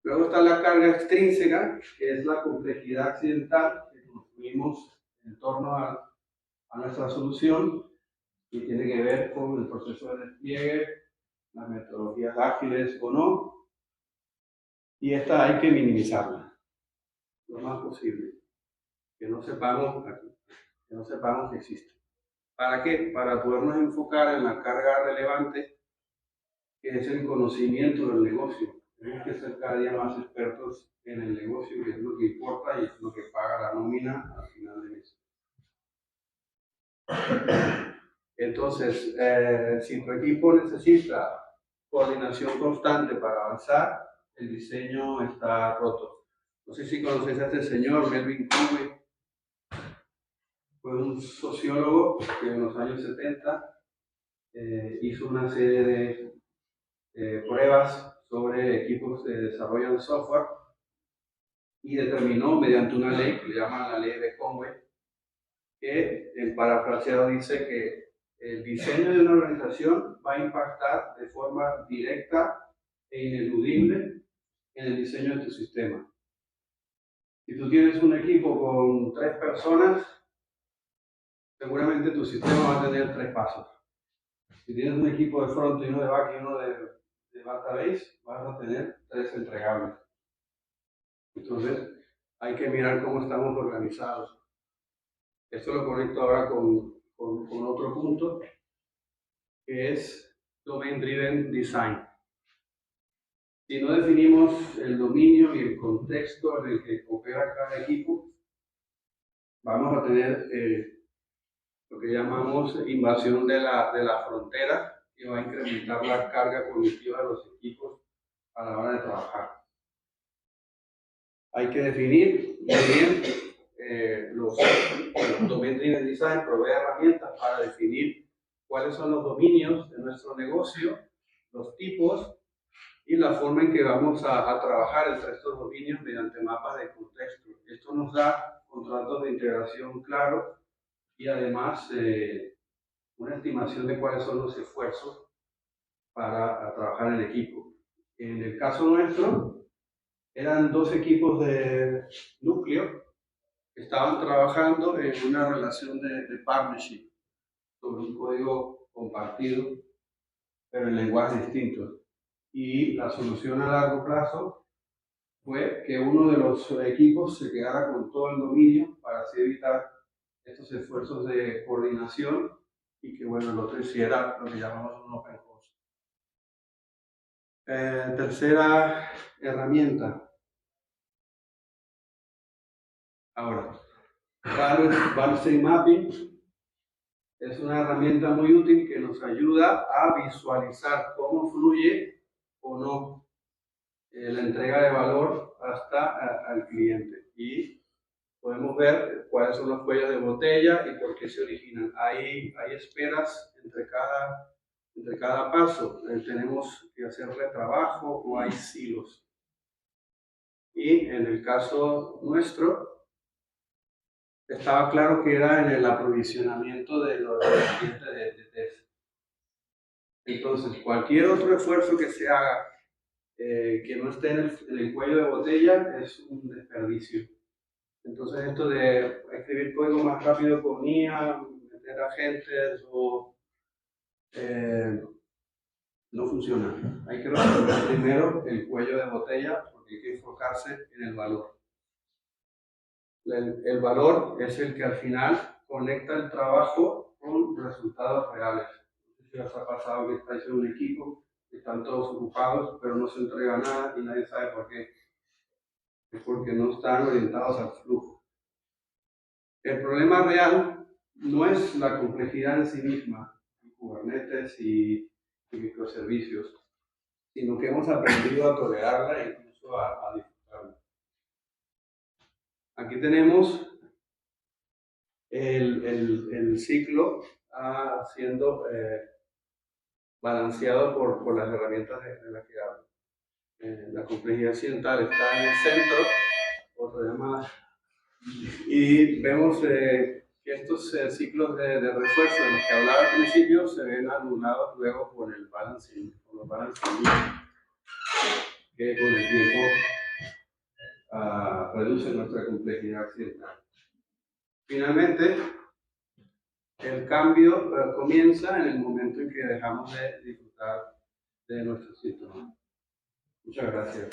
D: Luego está la carga extrínseca, que es la complejidad accidental que construimos en torno a nuestra solución y tiene que ver con el proceso de despliegue, las metodologías ágiles o no, y esta hay que minimizarla lo más posible, que no sepamos que existe. ¿Para qué? Para podernos enfocar en la carga relevante, que es el conocimiento del negocio. Tenemos que ser cada día más expertos en el negocio, que es lo que importa y es lo que paga la nómina al final de mes. Entonces, si tu equipo necesita coordinación constante para avanzar, el diseño está roto. No sé si conocéis a este señor, Melvin Conway. Fue un sociólogo que en los años 70 hizo una serie de pruebas sobre equipos de desarrollo de software y determinó mediante una ley que le llaman la ley de Conway, que en parafraseado dice que el diseño de una organización va a impactar de forma directa e ineludible en el diseño de tu sistema. Si tú tienes un equipo con 3 personas, seguramente tu sistema va a tener 3 pasos. Si tienes un equipo de front y uno de back y uno de database, vas a tener 3 entregables. Entonces, hay que mirar cómo estamos organizados. Esto lo conecto ahora con otro punto, que es Domain Driven Design. Si no definimos el dominio y el contexto en el que opera cada equipo, vamos a tener lo que llamamos invasión de la frontera, que va a incrementar la carga cognitiva de los equipos a la hora de trabajar. Hay que definir muy bien los Domain Driven Design, provee herramientas para definir cuáles son los dominios de nuestro negocio, los tipos y la forma en que vamos a trabajar entre estos dominios mediante mapas de contexto. Esto nos da contratos de integración claros y además una estimación de cuáles son los esfuerzos para trabajar en equipo. En el caso nuestro, eran 2 equipos de núcleo que estaban trabajando en una relación de partnership sobre un código compartido, pero en lenguajes distintos. Y la solución a largo plazo fue que uno de los equipos se quedara con todo el dominio para así evitar estos esfuerzos de coordinación y que, bueno, el otro hiciera lo que llamamos un open host. Tercera herramienta. Ahora, Value Stream Mapping es una herramienta muy útil que nos ayuda a visualizar cómo fluye o no la entrega de valor hasta al cliente. Y podemos ver cuáles son los cuellos de botella y por qué se originan. Hay esperas entre cada paso. Tenemos que hacer retrabajo o hay silos. Y en el caso nuestro, estaba claro que era en el aprovisionamiento de los clientes de test. Entonces, cualquier otro esfuerzo que se haga que no esté en el cuello de botella es un desperdicio. Entonces, esto de escribir código más rápido con IA, meter meter agentes o no funciona. Hay que resolver primero el cuello de botella porque hay que enfocarse en el valor. El valor es el que al final conecta el trabajo con resultados reales. No sé si os ha pasado que estáis en un equipo, están todos ocupados, pero no se entrega nada y nadie sabe por qué. Es porque no están orientados al flujo. El problema real no es la complejidad en sí misma, Kubernetes y microservicios, sino que hemos aprendido a tolerarla e incluso a disfrutarla. Aquí tenemos el ciclo siendo balanceado por las herramientas de las que hablo. La complejidad occidental está en el centro, otra llamada, y vemos que estos ciclos de refuerzo de los que hablaba al principio se ven anulados luego por el balancing, por los balancing que con el tiempo reducen nuestra complejidad occidental. Finalmente, el cambio comienza en el momento en que dejamos de disfrutar de nuestro sistema. Muchas gracias.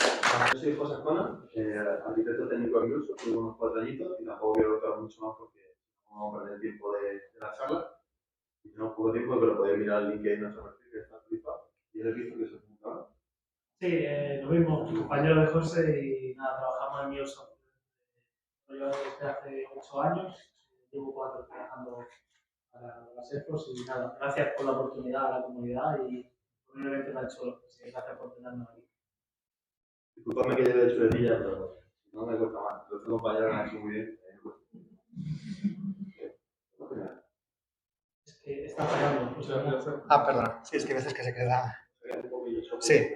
E: Yo soy José Jona, arquitecto técnico en Gruso, tengo unos 4 añitos y tampoco quiero contar mucho más porque no vamos a perder el tiempo de la charla. Y tenemos poco tiempo, pero podéis mirar el link que hay en nuestro perfil que está actualizado. Y he visto que se apuntaba.
F: Sí, lo mismo, compañero de José y nada, trabajamos en MioSoft. Lo llevo desde hace 8 años, llevo 4 trabajando para las EFOS y nada, gracias por la oportunidad a la comunidad y probablemente me ha hecho, sí, gracias por tenerme aquí.
E: Disculpadme que lleve chuletilla, pero no me cuesta más. Los compañeros han hecho muy bien.
F: Es que está fallando. Pues,
C: Ah, perdona. Sí, es que a veces que se queda... Sí.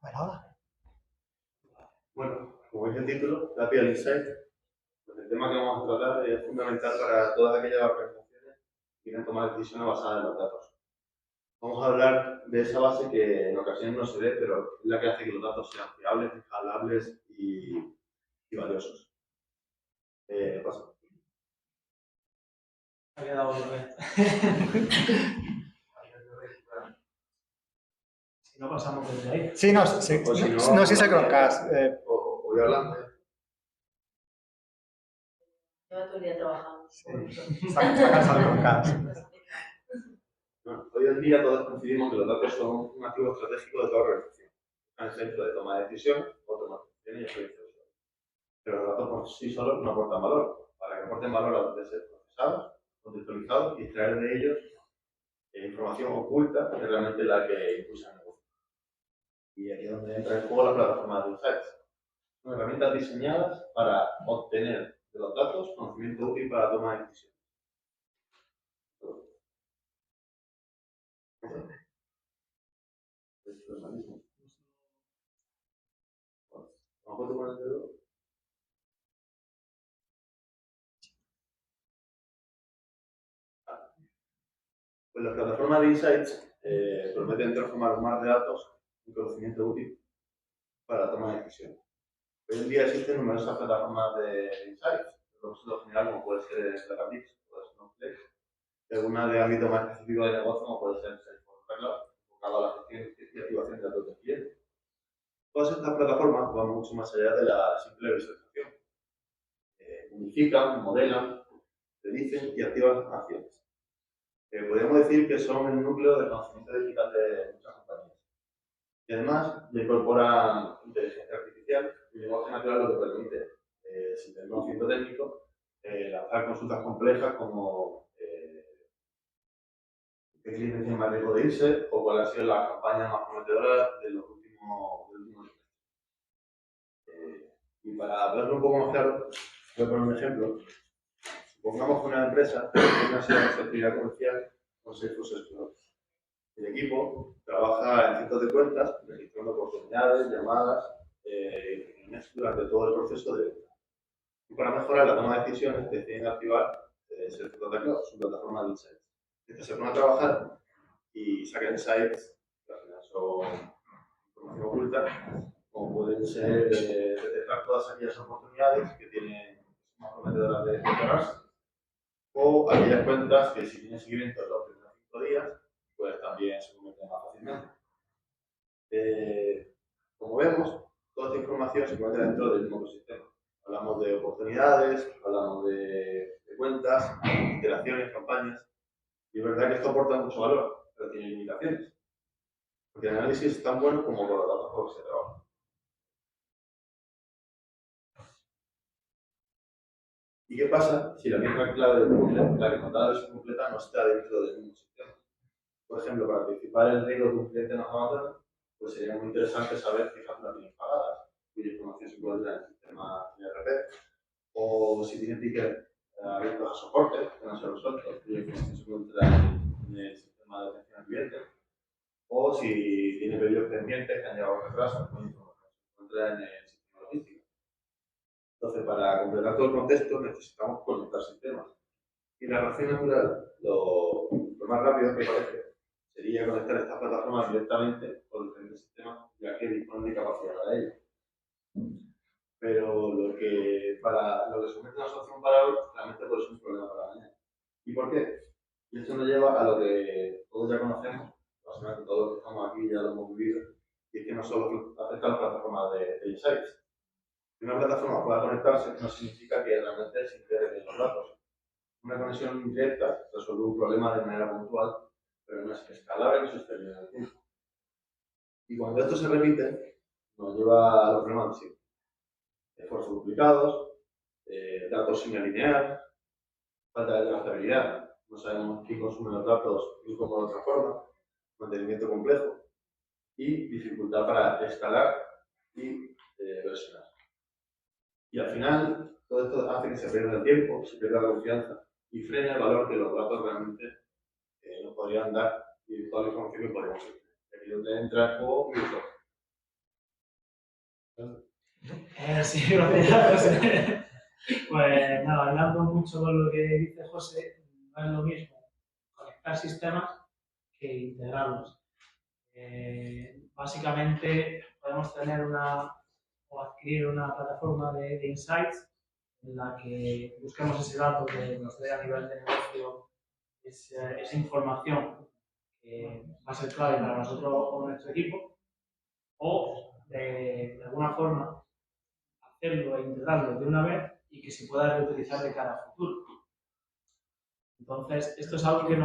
C: Bueno, ahora.
E: Bueno, como veis el título, Capital Insight, pues el tema que vamos a tratar es fundamental para todas aquellas organizaciones que quieren tomar decisiones basadas en los datos. Vamos a hablar de esa base que en ocasiones no se ve, pero es la que hace que los datos sean fiables, escalables y valiosos. Paso.
F: ha quedado bien. Si no pasamos desde ahí.
C: Sí, no, sí,
E: O si
C: no, no, sí es el Chromecast.
E: O voy hablando.
G: Lleva todo el día trabajando.
C: Sí, está cansado el Chromecast.
E: Bueno, hoy en día todos coincidimos que los datos son un activo estratégico de toda organización. Están en el centro de toma de decisiones, o toma de decisiones y experiencia de usuario. Pero los datos por sí solos no aportan valor. Para que aporten valor deben ser procesados, contextualizados y extraer de ellos información oculta que es realmente la que impulsa el negocio. Y aquí es donde entra en juego la plataforma de Insights. Son herramientas diseñadas para obtener de los datos conocimiento útil para la toma de decisiones. Esto es malísimo. Vamos a tomar el dedo. Pues las plataformas de Insights prometen transformar un mar de datos en conocimiento útil para la toma de decisiones. Hoy en día existen numerosas plataformas de Insights, de propósito general, como puede ser Databricks, puede ser Snowflake, y algunas de ámbito más específico de negocio, como puede ser Salesforce Cloud, enfocado a la gestión y activación de datos de clientes. Todas estas plataformas van mucho más allá de la simple visualización. Unifican, modelan, predicen y activan acciones. Podríamos decir que son el núcleo del conocimiento digital de muchas compañías. Y además le incorporan inteligencia artificial y lenguaje natural, lo que permite, sin tener conocimiento técnico, lanzar consultas complejas como qué cliente tiene más riesgo de irse o cuáles han sido las campañas más prometedoras de los últimos meses. Y para verlo un poco más claro, voy a poner un ejemplo. Supongamos que una empresa tiene una serie de actividad comercial con Salesforce Cloud. El equipo trabaja en cientos de cuentas, registrando oportunidades, llamadas, durante todo el proceso de venta. Y para mejorar la toma de decisiones, deciden activar Salesforce Cloud, su plataforma de Insights. Entonces se ponen a trabajar y sacan insights son información oculta, como pueden ser detectar todas aquellas oportunidades que tienen más prometedoras de cerrarse, o aquellas cuentas que si tienen seguimiento en los primeros 5 días, pues también se cometen más fácilmente. Como vemos, toda esta información se encuentra dentro del mismo ecosistema. Hablamos de oportunidades, hablamos de cuentas, interacciones, campañas, y es verdad que esto aporta mucho valor, pero tiene limitaciones. Porque el análisis es tan bueno como con los datos con los que se trabaja. ¿Y qué pasa si la misma clave de puzzle, la que nos da la versión completa, no está dentro del mismo sistema? Por ejemplo, para anticipar el riesgo que un cliente nos abandona, pues sería muy interesante saber qué facturas tienen pagadas, cuya información se encuentra en el sistema ERP, o si tienen tickets abiertos a soporte, que no se han resuelto, cuya información se encuentra en el sistema de atención al cliente, o si tiene pedidos pendientes que han llegado a retraso, cuya información se encuentra en el sistema logístico. Entonces, para completar todo el contexto, necesitamos conectar sistemas. Y la razón natural, lo más rápido que parece, sería conectar estas plataformas directamente con diferentes sistemas, ya que disponen de capacidad para ello. Pero lo que se convierte en una solución para hoy, realmente puede ser un problema para mañana. ¿Y por qué? Y esto nos lleva a lo que todos ya conocemos, básicamente todos los que estamos aquí ya lo hemos vivido, y es que no solo afecta a las plataformas de insights. Que una plataforma pueda conectarse no significa que realmente se integren los datos. Una conexión directa resuelve un problema de manera puntual, pero no es escalable ni sostenible en el tiempo. Y cuando esto se repite, nos lleva a los problemas de siempre. Esfuerzos duplicados, datos sin alinear, falta de trazabilidad, no sabemos quién consume los datos ni cómo de otra forma, mantenimiento complejo y dificultad para escalar y versionar. Y al final, todo esto hace que se pierda el tiempo, se pierda la confianza y frena el valor que los datos realmente nos podrían dar y toda la información que podríamos obtener. Aquí donde entra el juego Microsoft.
F: Sí, gracias, José. Pues nada, hablando mucho con lo que dice José, no es lo mismo conectar sistemas que integrarlos. Básicamente podemos tener o adquirir una plataforma de insights en la que busquemos ese dato que nos dé a nivel de negocio esa información que va a ser clave para nosotros o nuestro equipo, o de alguna forma hacerlo e integrarlo de una vez y que se pueda reutilizar de cara a futuro. Entonces, esto es algo que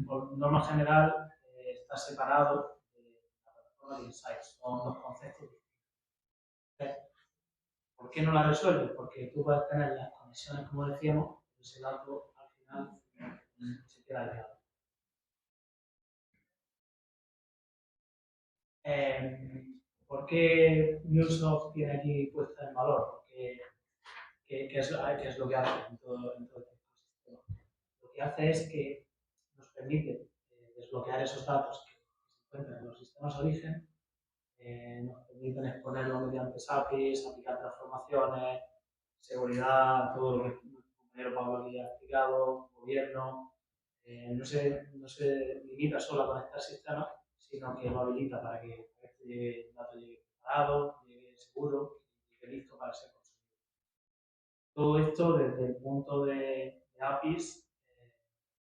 F: por norma general está separado de la plataforma de insights, son dos conceptos diferentes. ¿Por qué no la resuelve? Porque tú puedes tener las conexiones, como decíamos, pero ese dato al final se queda aislado. ¿Por qué MuleSoft tiene aquí puesta en valor? ¿Qué es lo que hace en todo este ecosistema? Lo que hace es que nos permite desbloquear esos datos que se encuentran en los sistemas origen, nos permiten exponerlo mediante APIs, aplicar transformaciones, seguridad, todo lo que el compañero Pablo aquí ha explicado, gobierno. No se limita solo a conectar sistemas, sino que lo habilita para que el dato llegue preparado, llegue seguro y llegue listo para ser consumido. Todo esto desde el punto de APIs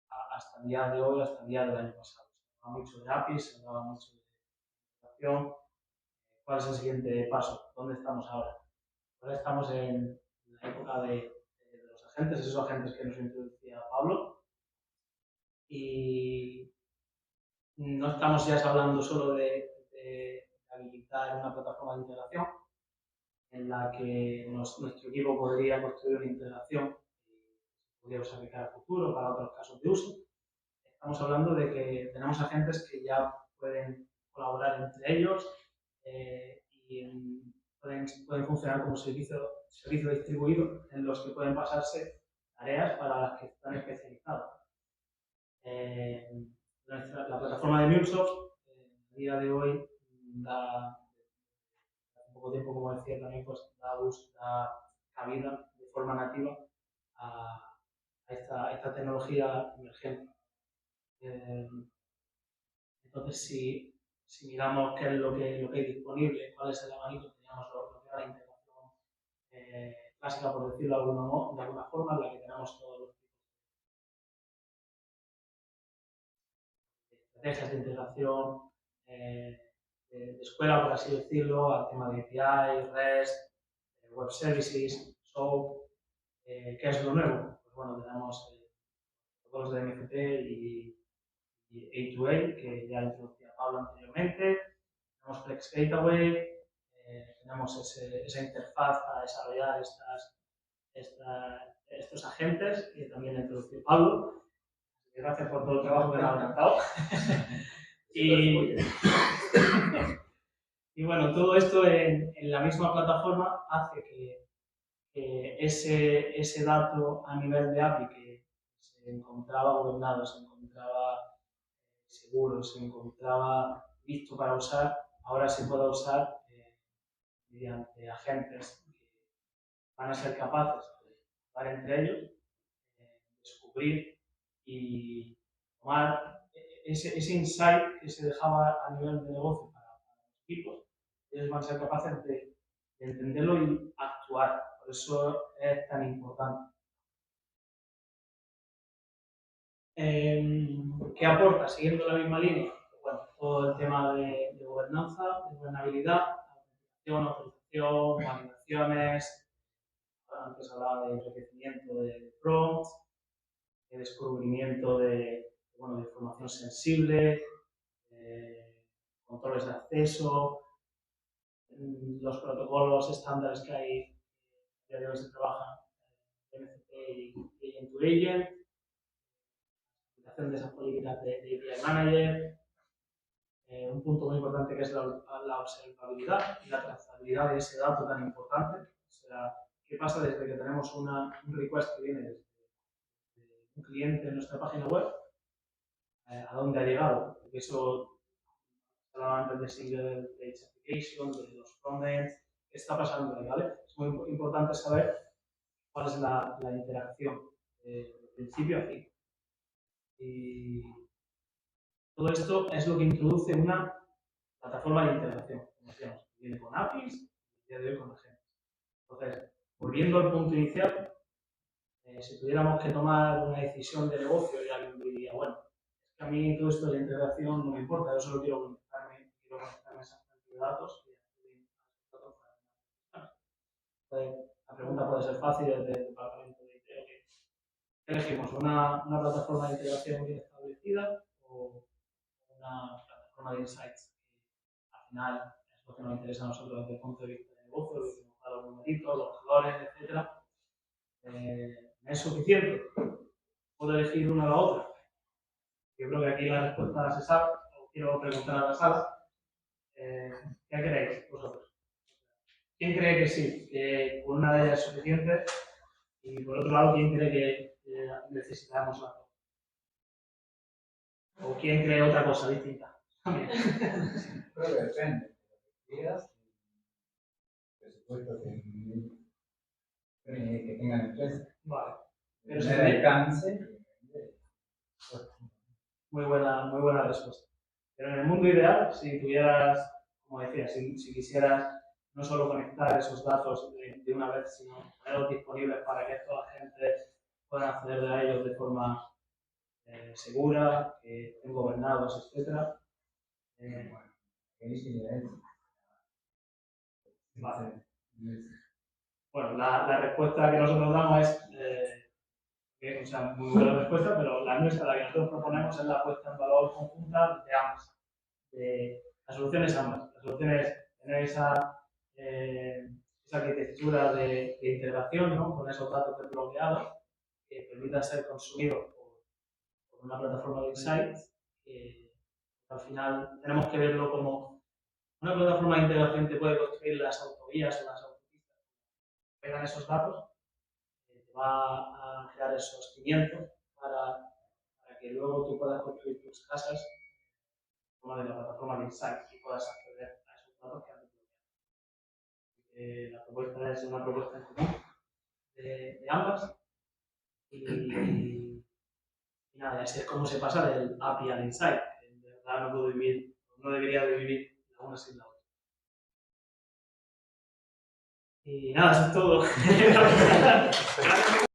F: hasta el día de hoy, hasta el día del año pasado. Se hablaba mucho de APIs, se hablaba mucho de integración. ¿Cuál es el siguiente paso? ¿Dónde estamos ahora? Ahora estamos en la época de los agentes, esos agentes que nos introducía Pablo. Y no estamos ya hablando solo de habilitar una plataforma de integración en la que nuestro equipo podría construir una integración y podríamos aplicar a futuro para otros casos de uso. Estamos hablando de que tenemos agentes que ya pueden colaborar entre ellos y pueden funcionar como servicio distribuido en los que pueden pasarse tareas para las que están especializados. La plataforma de MuleSoft a día de hoy da un poco tiempo, como decía también, pues da cabida de forma nativa a esta tecnología emergente. Entonces, si si miramos qué es lo que hay disponible, cuál es el abanico, teníamos lo que era la integración clásica, por decirlo de alguna forma, en la que tenemos todos los tipos de estrategias de integración de escuela, por así decirlo, al tema de API, REST, Web Services, SOAP. ¿Qué es lo nuevo? Pues bueno, tenemos protocolos de MCP y A2A, que ya introducía Pablo anteriormente. Tenemos Flex Gateway, tenemos esa interfaz para desarrollar estos agentes, que también ha introducido Pablo. Gracias por todo el trabajo que me ha adelantado. Y bueno, todo esto en la misma plataforma hace que ese dato a nivel de API que se encontraba gobernado, se encontraba seguro, se encontraba listo para usar, ahora se pueda usar mediante agentes que van a ser capaces de jugar entre ellos, descubrir y tomar ese insight que se dejaba a nivel de negocio para los equipos. Ellos van a ser capaces de entenderlo y actuar. Por eso es tan importante. ¿Qué aporta? Siguiendo la misma línea, bueno, todo el tema de gobernanza, de gobernabilidad, autorización, validaciones. Antes hablaba de enriquecimiento de prompts, de descubrimiento de información sensible, controles de acceso, los protocolos estándares que hay a día de hoy se trabajan MCP y Agent to Agent, aplicación de esas políticas de API Manager, un punto muy importante que es la observabilidad y la trazabilidad de ese dato tan importante. O sea, ¿qué pasa desde que tenemos un request que viene de un cliente en nuestra página web? ¿A dónde ha llegado? Porque eso hablaba antes de Single Page Application, de los frontends. ¿Qué está pasando ahí? ¿Vale? Es muy importante saber cuál es la interacción de principio a fin. Y todo esto es lo que introduce una plataforma de integración, como decíamos, viene con APIs y a día de hoy con agentes. Entonces, volviendo al punto inicial, si tuviéramos que tomar una decisión de negocio y alguien diría, bueno, es que a mí todo esto de la integración no me importa, yo solo quiero conectarme a esa fuente de datos y acceder a esos datos. Entonces, la pregunta puede ser fácil desde el departamento de IT. ¿Qué elegimos? ¿Una plataforma de integración bien establecida o una plataforma de insights que al final es lo que nos interesa a nosotros desde el punto de vista de negocio, de dibujar los numeritos, los colores, etcétera? ¿Es suficiente? ¿Puedo elegir una o la otra? Yo creo que aquí la respuesta se sabe. Os quiero preguntar a la sala. ¿Qué creéis vosotros? ¿Quién cree que sí? Que con una de ellas es suficiente. Y por otro lado, ¿quién cree que necesitamos la otra? ¿O quién cree otra cosa distinta? También.
H: Creo que depende. Días, presupuesto que tengan empresa.
F: Vale. Pero
H: Tener alcance.
F: Muy buena respuesta. Pero en el mundo ideal, si tuvieras, como decía, si quisieras no solo conectar esos datos de una vez, sino ponerlos disponibles para que toda la gente pueda acceder a ellos de forma segura, que estén gobernados, etc. Vale. Bueno, la respuesta que nosotros damos es, o sea, muy buena respuesta, pero la nuestra, la que nosotros proponemos, es la puesta en valor conjunta de ambas. Las soluciones ambas. La solución es tener esa arquitectura de integración, ¿no? Con esos datos desbloqueados que permitan ser consumidos por una plataforma de insights. Al final tenemos que verlo como una plataforma de integración que puede construir las autovías o las autopistas. Pegan esos datos, te va a crear esos cimientos para que luego tú puedas construir tus casas como de la plataforma de insights y puedas acceder a esos datos que han desbloqueado. La propuesta es una propuesta en común de ambas y nada, así es como se pasa del API al insight. En verdad no puedo vivir No debería de vivir la una sin la otra. Y nada, eso es todo. Gracias.